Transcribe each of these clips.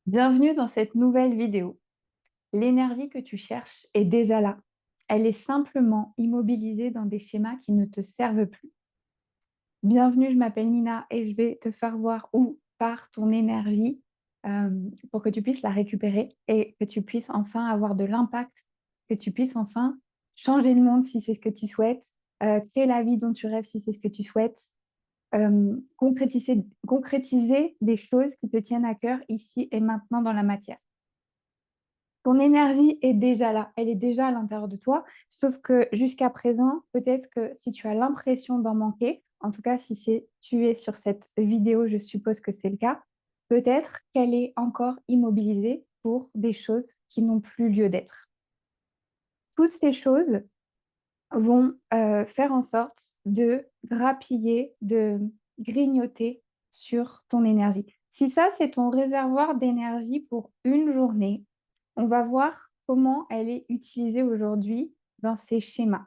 Bienvenue dans cette nouvelle vidéo. L'énergie que tu cherches est déjà là. Elle est simplement immobilisée dans des schémas qui ne te servent plus. Bienvenue, je m'appelle Nina et je vais te faire voir où part ton énergie euh, pour que tu puisses la récupérer et que tu puisses enfin avoir de l'impact, que tu puisses enfin changer le monde si c'est ce que tu souhaites, créer la vie dont tu rêves si c'est ce que tu souhaites, concrétiser des choses qui te tiennent à cœur ici et maintenant dans la matière. Ton énergie est déjà là, elle est déjà à l'intérieur de toi, sauf que jusqu'à présent, peut-être que si tu as l'impression d'en manquer, en tout cas si tu es sur cette vidéo, je suppose que c'est le cas, peut-être qu'elle est encore immobilisée pour des choses qui n'ont plus lieu d'être. Toutes ces choses vont faire en sorte de grappiller, de grignoter sur ton énergie. Si ça, c'est ton réservoir d'énergie pour une journée, on va voir comment elle est utilisée aujourd'hui dans ces schémas.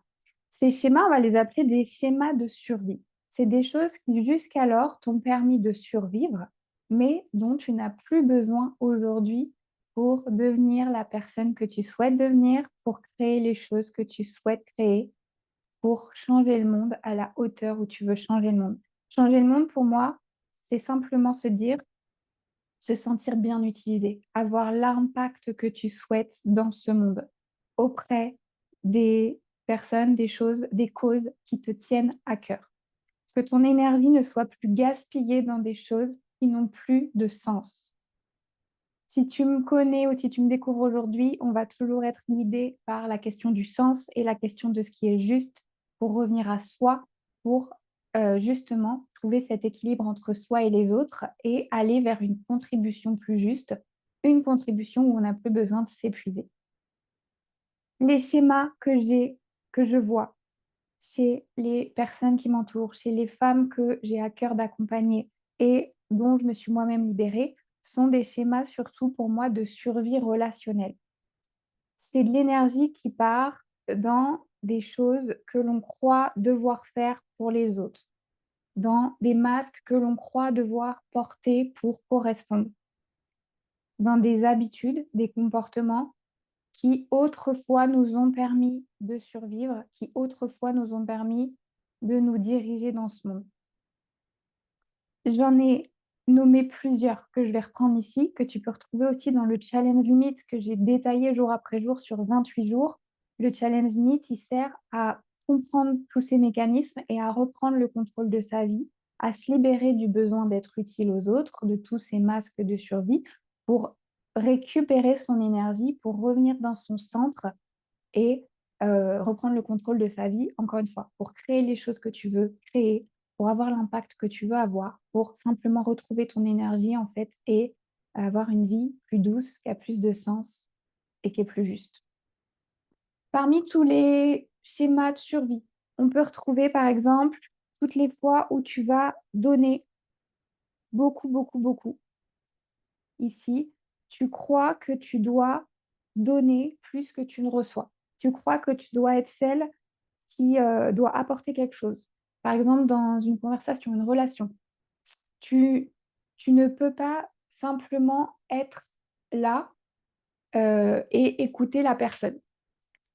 Ces schémas, on va les appeler des schémas de survie. C'est des choses qui jusqu'alors t'ont permis de survivre, mais dont tu n'as plus besoin aujourd'hui pour devenir la personne que tu souhaites devenir, pour créer les choses que tu souhaites créer, pour changer le monde à la hauteur où tu veux changer le monde. Changer le monde, pour moi, c'est simplement se dire, se sentir bien utilisé, avoir l'impact que tu souhaites dans ce monde, auprès des personnes, des choses, des causes qui te tiennent à cœur. Que ton énergie ne soit plus gaspillée dans des choses qui n'ont plus de sens. Si tu me connais ou si tu me découvres aujourd'hui, on va toujours être guidé par la question du sens et la question de ce qui est juste pour revenir à soi, pour justement trouver cet équilibre entre soi et les autres et aller vers une contribution plus juste, une contribution où on n'a plus besoin de s'épuiser. Les schémas que je vois chez les personnes qui m'entourent, chez les femmes que j'ai à cœur d'accompagner et dont je me suis moi-même libérée, sont des schémas surtout pour moi de survie relationnelle. C'est de l'énergie qui part dans des choses que l'on croit devoir faire pour les autres, dans des masques que l'on croit devoir porter pour correspondre, dans des habitudes, des comportements qui autrefois nous ont permis de survivre, qui autrefois nous ont permis de nous diriger dans ce monde. J'en ai nommé plusieurs que je vais reprendre ici, que tu peux retrouver aussi dans le challenge mythe que j'ai détaillé jour après jour sur 28 jours. Le challenge mythe, il sert à comprendre tous ces mécanismes et à reprendre le contrôle de sa vie, à se libérer du besoin d'être utile aux autres, de tous ces masques de survie, pour récupérer son énergie, pour revenir dans son centre et reprendre le contrôle de sa vie, encore une fois, pour créer les choses que tu veux créer, pour avoir l'impact que tu veux avoir, pour simplement retrouver ton énergie, en fait, et avoir une vie plus douce, qui a plus de sens et qui est plus juste. Parmi tous les schémas de survie, on peut retrouver, par exemple, toutes les fois où tu vas donner beaucoup, beaucoup, beaucoup. Ici, tu crois que tu dois donner plus que tu ne reçois. Tu crois que tu dois être celle qui doit apporter quelque chose. Par exemple, dans une conversation, une relation, tu, tu ne peux pas simplement être là et écouter la personne.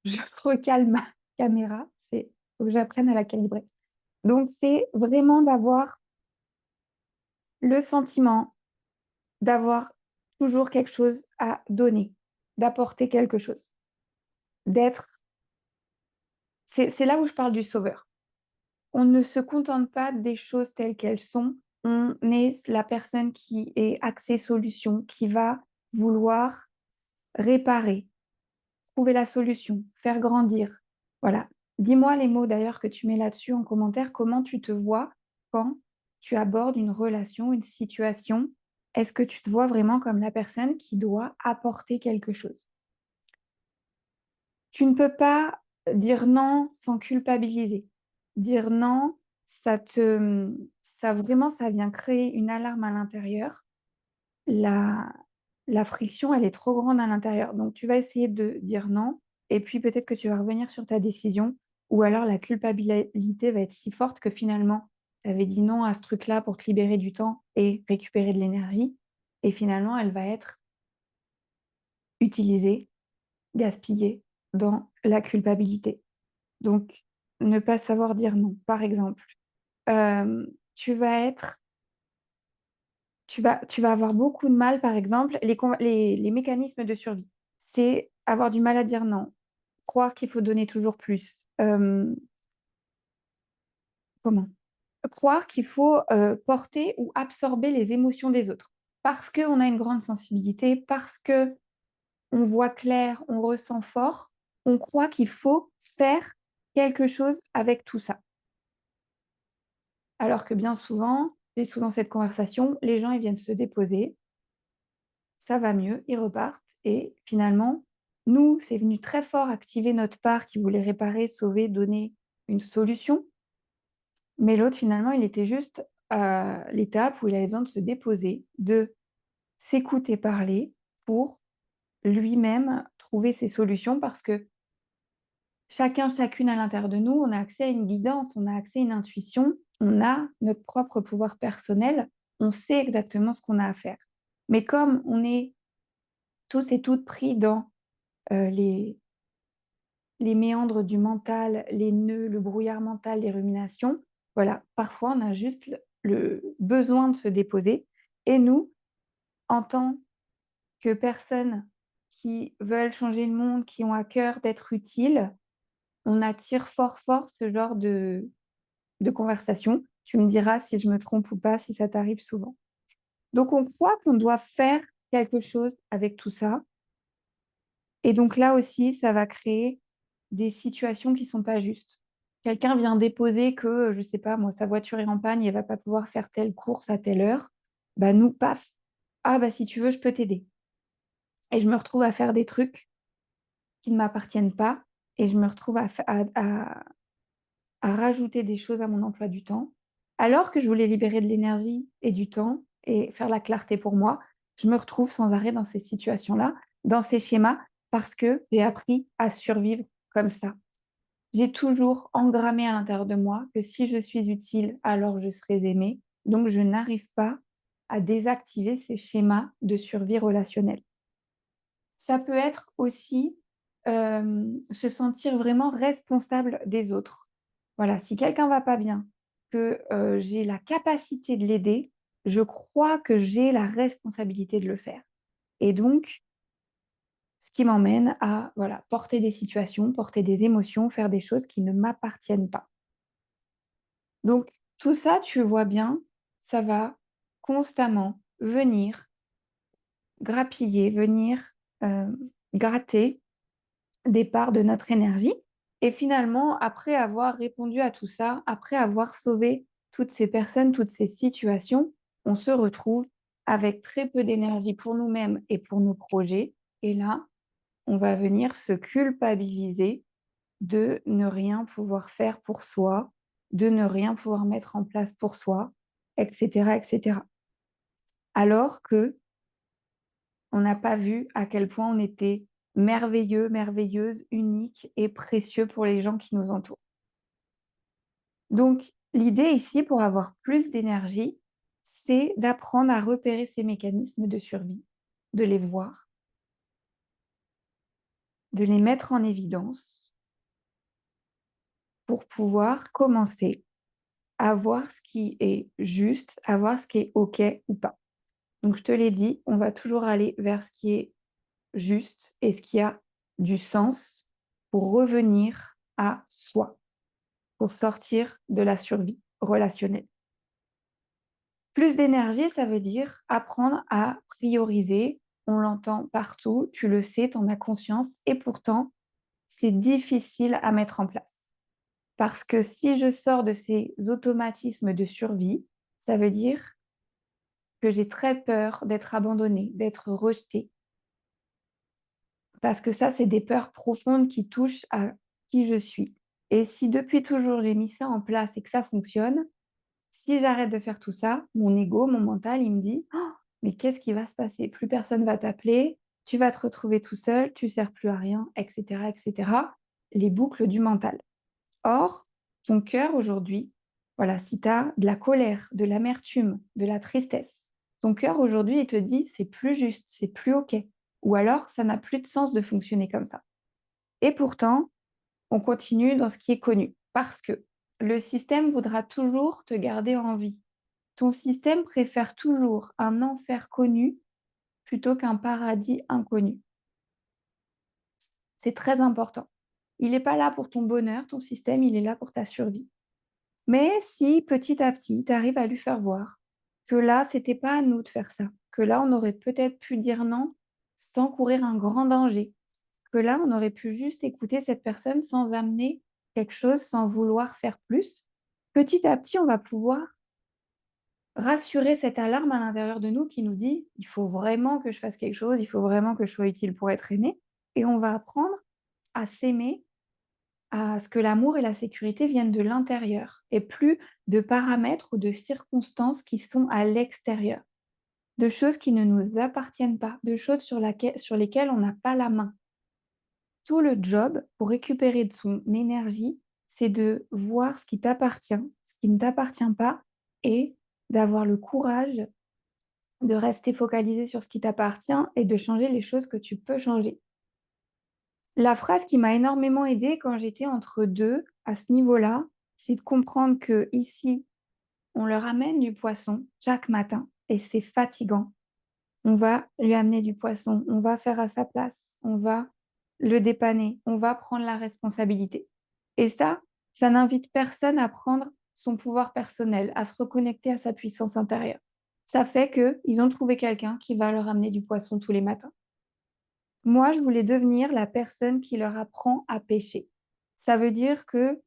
Je recale ma caméra, il faut que j'apprenne à la calibrer. Donc, c'est vraiment d'avoir le sentiment d'avoir toujours quelque chose à donner, d'apporter quelque chose, d'être... C'est là où je parle du sauveur. On ne se contente pas des choses telles qu'elles sont. On est la personne qui est axée solution, qui va vouloir réparer, trouver la solution, faire grandir. Voilà. Dis-moi les mots d'ailleurs que tu mets là-dessus en commentaire. Comment tu te vois quand tu abordes une relation, une situation? Est-ce que tu te vois vraiment comme la personne qui doit apporter quelque chose? Tu ne peux pas dire non sans culpabiliser. Dire non, ça vraiment, ça vient créer une alarme à l'intérieur. La, la friction, elle est trop grande à l'intérieur. Donc, tu vas essayer de dire non, et puis peut-être que tu vas revenir sur ta décision, ou alors la culpabilité va être si forte que finalement, tu avais dit non à ce truc-là pour te libérer du temps et récupérer de l'énergie, et finalement, elle va être utiliser, gaspiller dans la culpabilité. Donc, ne pas savoir dire non. Par exemple, euh, tu vas être, tu vas avoir beaucoup de mal, par exemple, les mécanismes de survie. C'est avoir du mal à dire non, croire qu'il faut donner toujours plus. Comment? Croire qu'il faut porter ou absorber les émotions des autres. Parce qu'on a une grande sensibilité, parce que on voit clair, on ressent fort, on croit qu'il faut faire quelque chose avec tout ça. Alors que bien souvent, et sous dans cette conversation, les gens ils viennent se déposer, ça va mieux, ils repartent et finalement, nous, c'est venu très fort activer notre part qui voulait réparer, sauver, donner une solution. Mais l'autre, finalement, il était juste à l'étape où il avait besoin de se déposer, de s'écouter parler pour lui-même trouver ses solutions parce que chacun, chacune à l'intérieur de nous, on a accès à une guidance, on a accès à une intuition, on a notre propre pouvoir personnel, on sait exactement ce qu'on a à faire. Mais comme on est tous et toutes pris dans euh, les, les méandres du mental, les nœuds, le brouillard mental, les ruminations, voilà, parfois on a juste le besoin de se déposer. Et nous, en tant que personnes qui veulent changer le monde, qui ont à cœur d'être utiles, on attire fort, fort ce genre de conversation. Tu me diras si je me trompe ou pas, si ça t'arrive souvent. Donc, on croit qu'on doit faire quelque chose avec tout ça. Et donc là aussi, ça va créer des situations qui sont pas justes. Quelqu'un vient déposer que, je sais pas, moi, sa voiture est en panne, elle va pas pouvoir faire telle course à telle heure. Bah nous, paf, ah bah si tu veux, je peux t'aider. Et je me retrouve à faire des trucs qui ne m'appartiennent pas et je me retrouve à rajouter des choses à mon emploi du temps. Alors que je voulais libérer de l'énergie et du temps et faire la clarté pour moi, je me retrouve sans arrêt dans ces situations-là, dans ces schémas, parce que j'ai appris à survivre comme ça. J'ai toujours engrammé à l'intérieur de moi que si je suis utile, alors je serai aimée. Donc, je n'arrive pas à désactiver ces schémas de survie relationnelle. Ça peut être aussi se sentir vraiment responsable des autres. Voilà, si quelqu'un va pas bien, que j'ai la capacité de l'aider, je crois que j'ai la responsabilité de le faire. Et donc, ce qui m'emmène à voilà, porter des situations, porter des émotions, faire des choses qui ne m'appartiennent pas. Donc, tout ça, tu vois bien, ça va constamment venir grappiller, venir euh, gratter des parts de notre énergie. Et finalement, après avoir répondu à tout ça, après avoir sauvé toutes ces personnes, toutes ces situations, on se retrouve avec très peu d'énergie pour nous-mêmes et pour nos projets. Et là, on va venir se culpabiliser de ne rien pouvoir faire pour soi, de ne rien pouvoir mettre en place pour soi, etc., etc. Alors que on n'a pas vu à quel point on était merveilleux, merveilleuse, unique et précieux pour les gens qui nous entourent. Donc, l'idée ici, pour avoir plus d'énergie, c'est d'apprendre à repérer ces mécanismes de survie, de les voir, de les mettre en évidence pour pouvoir commencer à voir ce qui est juste, à voir ce qui est OK ou pas. Donc, je te l'ai dit, on va toujours aller vers ce qui est juste et ce qui a du sens pour revenir à soi, pour sortir de la survie relationnelle. Plus d'énergie, ça veut dire apprendre à prioriser. On l'entend partout, tu le sais, tu en as conscience, et pourtant, c'est difficile à mettre en place. Parce que si je sors de ces automatismes de survie, ça veut dire que j'ai très peur d'être abandonnée, d'être rejetée. Parce que ça, c'est des peurs profondes qui touchent à qui je suis. Et si depuis toujours j'ai mis ça en place et que ça fonctionne, si j'arrête de faire tout ça, mon ego, mon mental, il me dit oh, mais qu'est-ce qui va se passer? Plus personne va t'appeler, tu vas te retrouver tout seul, tu ne sers plus à rien, etc., etc. Les boucles du mental. Or, ton cœur aujourd'hui, voilà, si tu as de la colère, de l'amertume, de la tristesse, ton cœur aujourd'hui, il te dit c'est plus juste, c'est plus OK. Ou alors, ça n'a plus de sens de fonctionner comme ça. Et pourtant, on continue dans ce qui est connu parce que le système voudra toujours te garder en vie. Ton système préfère toujours un enfer connu plutôt qu'un paradis inconnu. C'est très important. Il n'est pas là pour ton bonheur, ton système, il est là pour ta survie. Mais si petit à petit, tu arrives à lui faire voir que là, c'était pas à nous de faire ça, que là, on aurait peut-être pu dire non sans courir un grand danger, que là, on aurait pu juste écouter cette personne sans amener quelque chose, sans vouloir faire plus, petit à petit, on va pouvoir rassurer cette alarme à l'intérieur de nous qui nous dit, il faut vraiment que je fasse quelque chose, il faut vraiment que je sois utile pour être aimé. Et on va apprendre à s'aimer, à ce que l'amour et la sécurité viennent de l'intérieur et plus de paramètres ou de circonstances qui sont à l'extérieur, de choses qui ne nous appartiennent pas, de choses sur lesquelles on n'a pas la main. Tout le job pour récupérer de son énergie, c'est de voir ce qui t'appartient, ce qui ne t'appartient pas et d'avoir le courage de rester focalisé sur ce qui t'appartient et de changer les choses que tu peux changer. La phrase qui m'a énormément aidée quand j'étais entre deux à ce niveau-là, c'est de comprendre que ici, on leur amène du poisson chaque matin et c'est fatigant. On va lui amener du poisson, on va faire à sa place, on va le dépanner, on va prendre la responsabilité. Et ça n'invite personne à prendre son pouvoir personnel, à se reconnecter à sa puissance intérieure. Ça fait qu'ils ont trouvé quelqu'un qui va leur amener du poisson tous les matins. Moi, je voulais devenir la personne qui leur apprend à pêcher. Ça veut dire que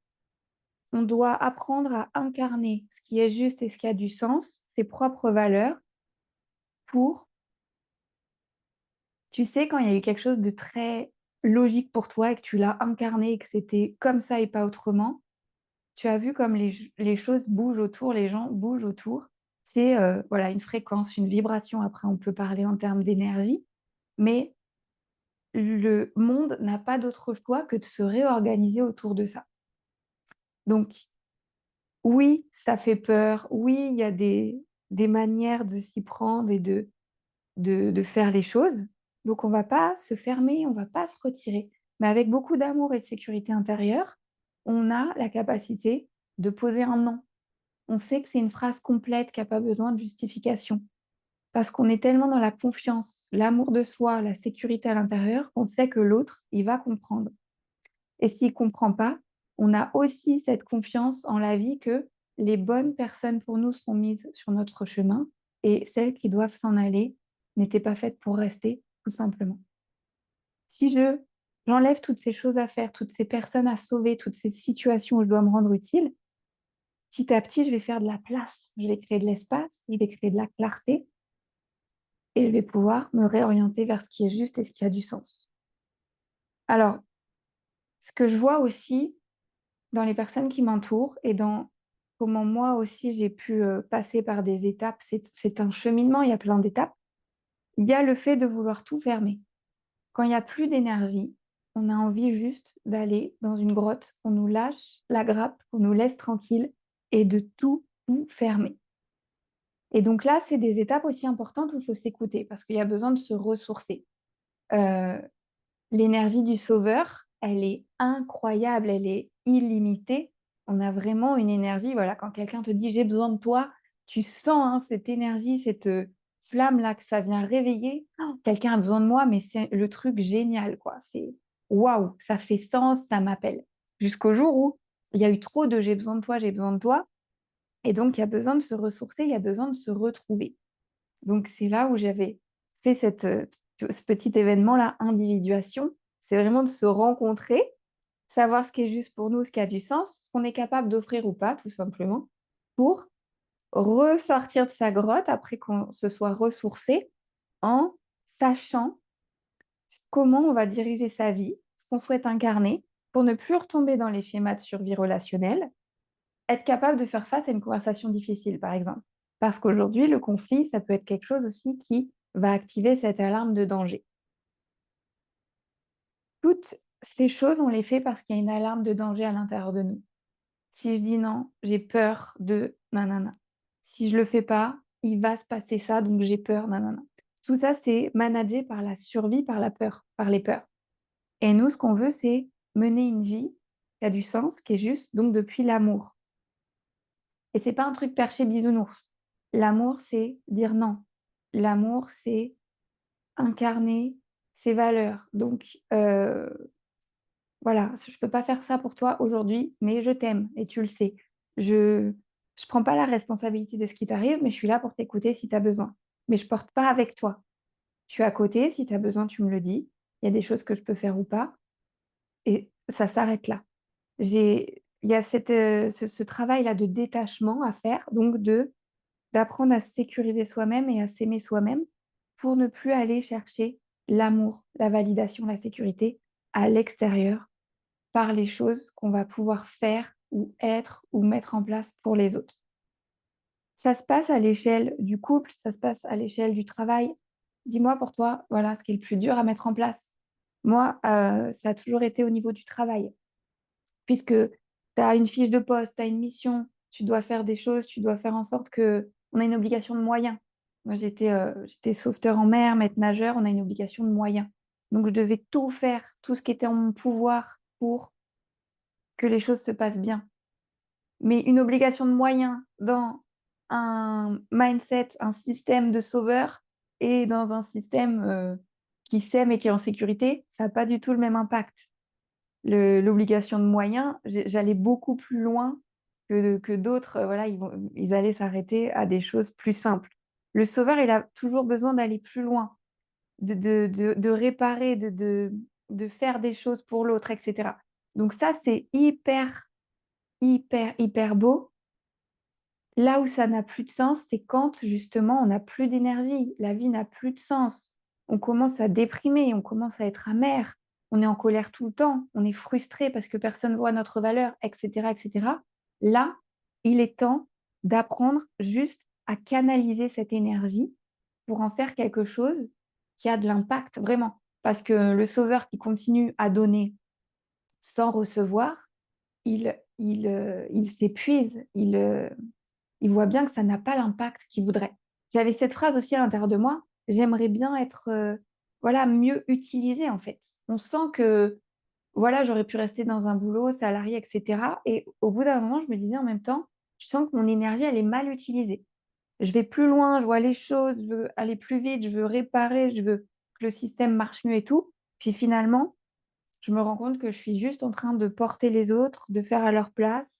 on doit apprendre à incarner ce qui est juste et ce qui a du sens, ses propres valeurs, pour, tu sais, quand il y a eu quelque chose de très logique pour toi et que tu l'as incarné et que c'était comme ça et pas autrement, tu as vu comme les choses bougent autour, les gens bougent autour. C'est voilà, une fréquence, une vibration. Après, on peut parler en termes d'énergie, mais le monde n'a pas d'autre choix que de se réorganiser autour de ça. Donc, oui, ça fait peur. Oui, il y a des manières de s'y prendre et de faire les choses. Donc, on ne va pas se fermer, on ne va pas se retirer. Mais avec beaucoup d'amour et de sécurité intérieure, on a la capacité de poser un non. On sait que c'est une phrase complète qui n'a pas besoin de justification. Parce qu'on est tellement dans la confiance, l'amour de soi, la sécurité à l'intérieur, qu'on sait que l'autre, il va comprendre. Et s'il ne comprend pas, on a aussi cette confiance en la vie que les bonnes personnes pour nous seront mises sur notre chemin et celles qui doivent s'en aller n'étaient pas faites pour rester, tout simplement. Si j'enlève toutes ces choses à faire, toutes ces personnes à sauver, toutes ces situations où je dois me rendre utile, petit à petit, je vais faire de la place, je vais créer de l'espace, je vais créer de la clarté et je vais pouvoir me réorienter vers ce qui est juste et ce qui a du sens. Alors, ce que je vois aussi dans les personnes qui m'entourent et dans comment moi aussi j'ai pu passer par des étapes, c'est un cheminement, il y a plein d'étapes. Il y a le fait de vouloir tout fermer. Quand il n'y a plus d'énergie, on a envie juste d'aller dans une grotte, qu'on nous lâche la grappe, qu'on nous laisse tranquille et de tout fermer. Et donc là, c'est des étapes aussi importantes où il faut s'écouter parce qu'il y a besoin de se ressourcer. Euh, L'énergie du sauveur, elle est incroyable, elle est illimitée. On a vraiment une énergie, voilà, quand quelqu'un te dit j'ai besoin de toi, tu sens hein, cette énergie, cette flamme-là que ça vient réveiller. Oh, quelqu'un a besoin de moi, mais c'est le truc génial, quoi. C'est waouh, ça fait sens, ça m'appelle. Jusqu'au jour où il y a eu trop de j'ai besoin de toi, j'ai besoin de toi. Et donc, il y a besoin de se ressourcer, il y a besoin de se retrouver. Donc, c'est là où j'avais fait ce petit événement-là, individuation. C'est vraiment de se rencontrer, savoir ce qui est juste pour nous, ce qui a du sens, ce qu'on est capable d'offrir ou pas, tout simplement, pour ressortir de sa grotte après qu'on se soit ressourcé en sachant comment on va diriger sa vie, ce qu'on souhaite incarner, pour ne plus retomber dans les schémas de survie relationnelle, être capable de faire face à une conversation difficile, par exemple. Parce qu'aujourd'hui, le conflit, ça peut être quelque chose aussi qui va activer cette alarme de danger. Toutes ces choses, on les fait parce qu'il y a une alarme de danger à l'intérieur de nous. Si je dis non, j'ai peur de nanana. Si je le fais pas, il va se passer ça, donc j'ai peur, nanana. Tout ça, c'est managé par la survie, par la peur, par les peurs. Et nous, ce qu'on veut, c'est mener une vie qui a du sens, qui est juste, donc depuis l'amour. Et c'est pas un truc perché bisounours. L'amour, c'est dire non. L'amour, c'est incarner ses valeurs. Donc, voilà, je peux pas faire ça pour toi aujourd'hui, mais je t'aime et tu le sais. Je prends pas la responsabilité de ce qui t'arrive, mais je suis là pour t'écouter si tu as besoin. Mais je porte pas avec toi. Je suis à côté, si tu as besoin, tu me le dis. Il y a des choses que je peux faire ou pas. Et ça s'arrête là. Il y a ce travail-là de détachement à faire, donc d'apprendre à se sécuriser soi-même et à s'aimer soi-même pour ne plus aller chercher l'amour, la validation, la sécurité à l'extérieur par les choses qu'on va pouvoir faire ou être ou mettre en place pour les autres. Ça se passe à l'échelle du couple, ça se passe à l'échelle du travail. Dis-moi pour toi, voilà ce qui est le plus dur à mettre en place. Moi, ça a toujours été au niveau du travail, puisque tu as une fiche de poste, tu as une mission, tu dois faire des choses, tu dois faire en sorte que on a une obligation de moyens. Moi, j'étais sauveteur en mer, maître nageur, on a une obligation de moyens. Donc, je devais tout faire, tout ce qui était en mon pouvoir pour que les choses se passent bien. Mais une obligation de moyens dans un mindset, un système de sauveur et dans un système qui s'aime et qui est en sécurité, ça n'a pas du tout le même impact. L'obligation de moyens, j'allais beaucoup plus loin que d'autres. Voilà, ils allaient s'arrêter à des choses plus simples. Le sauveur, il a toujours besoin d'aller plus loin, de réparer, de faire des choses pour l'autre, etc. Donc ça, c'est hyper, hyper, hyper beau. Là où ça n'a plus de sens, c'est quand justement on n'a plus d'énergie, la vie n'a plus de sens. On commence à déprimer, on commence à être amer, on est en colère tout le temps, on est frustré parce que personne voit notre valeur, etc., etc. Là, il est temps d'apprendre juste à canaliser cette énergie pour en faire quelque chose qui a de l'impact vraiment. Parce que le sauveur qui continue à donner sans recevoir, il s'épuise, il voit bien que ça n'a pas l'impact qu'il voudrait. J'avais cette phrase aussi à l'intérieur de moi, j'aimerais bien être voilà, mieux utilisée en fait. On sent que voilà, j'aurais pu rester dans un boulot, salarié, etc. Et au bout d'un moment, je me disais en même temps, je sens que mon énergie, elle est mal utilisée. Je vais plus loin, je vois les choses, je veux aller plus vite, je veux réparer, je veux que le système marche mieux et tout. Puis finalement, je me rends compte que je suis juste en train de porter les autres, de faire à leur place.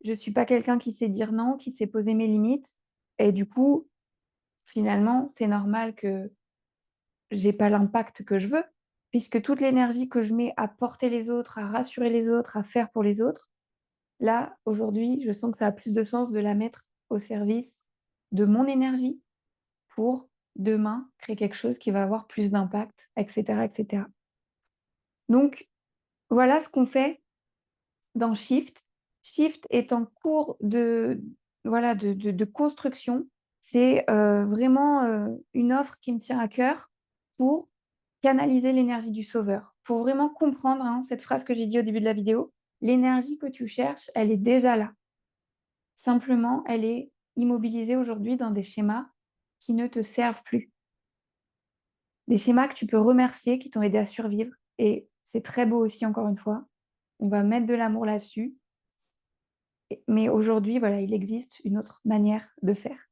Je ne suis pas quelqu'un qui sait dire non, qui sait poser mes limites. Et du coup, finalement, c'est normal que j'ai pas l'impact que je veux, puisque toute l'énergie que je mets à porter les autres, à rassurer les autres, à faire pour les autres, là, aujourd'hui, je sens que ça a plus de sens de la mettre au service de mon énergie pour demain créer quelque chose qui va avoir plus d'impact, etc., etc. Donc, voilà ce qu'on fait dans Shift. Shift est en cours voilà, de construction. C'est vraiment une offre qui me tient à cœur pour canaliser l'énergie du sauveur, pour vraiment comprendre hein, cette phrase que j'ai dit au début de la vidéo. L'énergie que tu cherches, elle est déjà là. Simplement, elle est immobilisée aujourd'hui dans des schémas qui ne te servent plus. Des schémas que tu peux remercier, qui t'ont aidé à survivre. Et c'est très beau aussi, encore une fois. On va mettre de l'amour là-dessus. Mais aujourd'hui, voilà, il existe une autre manière de faire.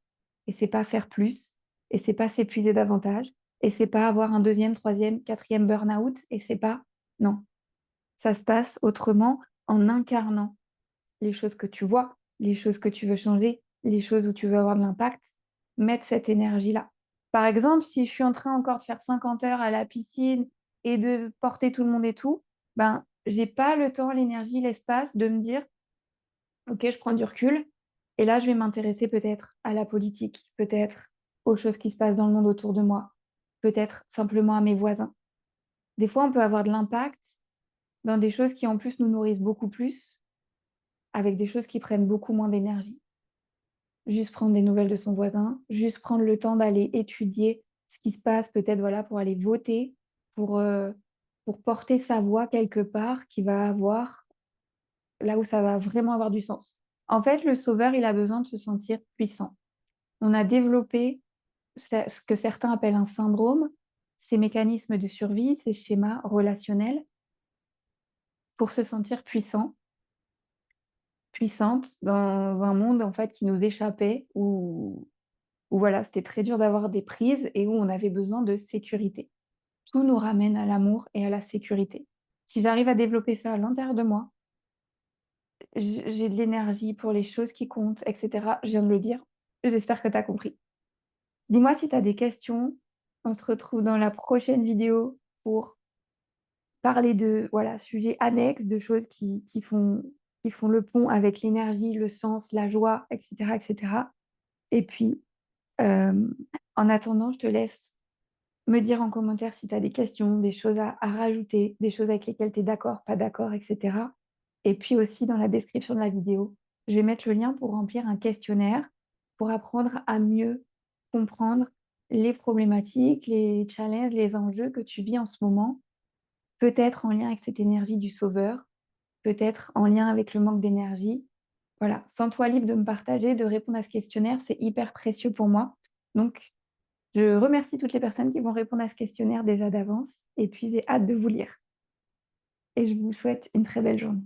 Et c'est pas faire plus, et c'est pas s'épuiser davantage, et c'est pas avoir un deuxième, troisième, quatrième burn-out, et c'est pas... Non, ça se passe autrement en incarnant les choses que tu vois, les choses que tu veux changer, les choses où tu veux avoir de l'impact, mettre cette énergie-là. Par exemple, si je suis en train encore de faire 50 heures à la piscine et de porter tout le monde et tout, ben, j'ai pas le temps, l'énergie, l'espace de me dire ok, je prends du recul et là, je vais m'intéresser peut-être à la politique, peut-être aux choses qui se passent dans le monde autour de moi, peut-être simplement à mes voisins. Des fois, on peut avoir de l'impact dans des choses qui en plus nous nourrissent beaucoup plus, avec des choses qui prennent beaucoup moins d'énergie. Juste prendre des nouvelles de son voisin, juste prendre le temps d'aller étudier ce qui se passe, peut-être voilà, pour aller voter, pour, euh, pour porter sa voix quelque part qui va avoir là où ça va vraiment avoir du sens. En fait, le sauveur, il a besoin de se sentir puissant. On a développé ce que certains appellent un syndrome, ces mécanismes de survie, ces schémas relationnels pour se sentir puissante dans un monde en fait qui nous échappait, où voilà, c'était très dur d'avoir des prises et où on avait besoin de sécurité. Tout nous ramène à l'amour et à la sécurité. Si j'arrive à développer ça à l'intérieur de moi, j'ai de l'énergie pour les choses qui comptent, et cetera. Je viens de le dire. J'espère que tu as compris. Dis-moi si tu as des questions. On se retrouve dans la prochaine vidéo pour parler de voilà, sujets annexes, de choses qui font le pont avec l'énergie, le sens, la joie, etc., etc. Et cetera. Et puis, euh, en attendant, je te laisse me dire en commentaire si tu as des questions, des choses à rajouter, des choses avec lesquelles tu es d'accord, pas d'accord, etc. Et puis aussi dans la description de la vidéo, je vais mettre le lien pour remplir un questionnaire pour apprendre à mieux comprendre les problématiques, les challenges, les enjeux que tu vis en ce moment, peut-être en lien avec cette énergie du sauveur, peut-être en lien avec le manque d'énergie. Voilà, sens-toi libre de me partager, de répondre à ce questionnaire, c'est hyper précieux pour moi. Donc, je remercie toutes les personnes qui vont répondre à ce questionnaire déjà d'avance et puis j'ai hâte de vous lire. Et je vous souhaite une très belle journée.